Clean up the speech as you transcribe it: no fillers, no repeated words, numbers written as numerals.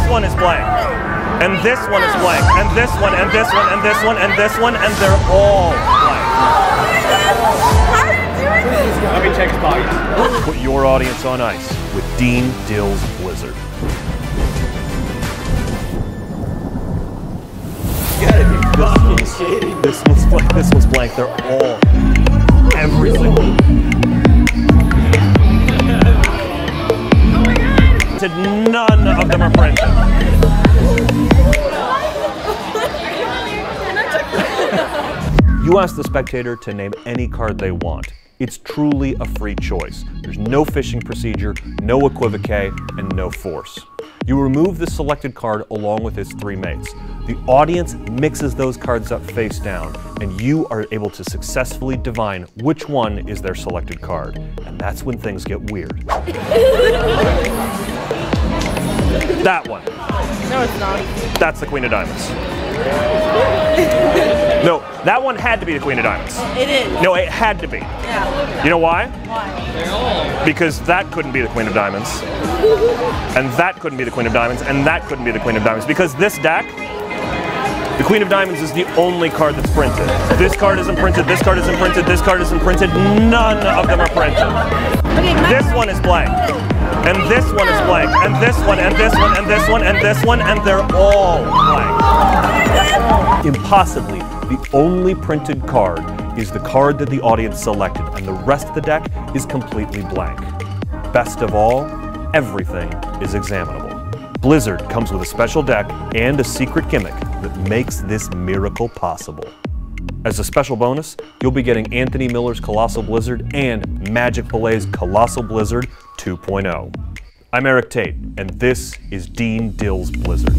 one is blank. And this one is blank. And this one, and this one, and this one, and this one, and they're all blank. Let me check his pockets. Put your audience on ice with Dean Dill's Blizzard. This one's blank. This one's blank. They're all, every single one. None of them are printed. You ask the spectator to name any card they want. It's truly a free choice. There's no fishing procedure, no equivoque, and no force. You remove the selected card along with its three mates. The audience mixes those cards up face down, and you are able to successfully divine which one is their selected card. And that's when things get weird. That one. No, it's not. That's the Queen of Diamonds. No, that one had to be the Queen of Diamonds. It is. No, it had to be. Yeah. You know why? Why? Because that couldn't be the Queen of Diamonds. And that couldn't be the Queen of Diamonds. And that couldn't be the Queen of Diamonds. Because this deck, the Queen of Diamonds is the only card that's printed. This card isn't printed, this card isn't printed, this card isn't printed. None of them are printed. Okay, this one is blank. And this one is blank. And this one, and this one, and this one, and this one, and they're all blank. Impossibly, the only printed card is the card that the audience selected, and the rest of the deck is completely blank. Best of all, everything is examinable. Blizzard comes with a special deck and a secret gimmick that makes this miracle possible. As a special bonus, you'll be getting Anthony Miller's Colossal Blizzard and Magic Ballet's Colossal Blizzard 2.0. I'm Eric Tate, and this is Dean Dill's Blizzard.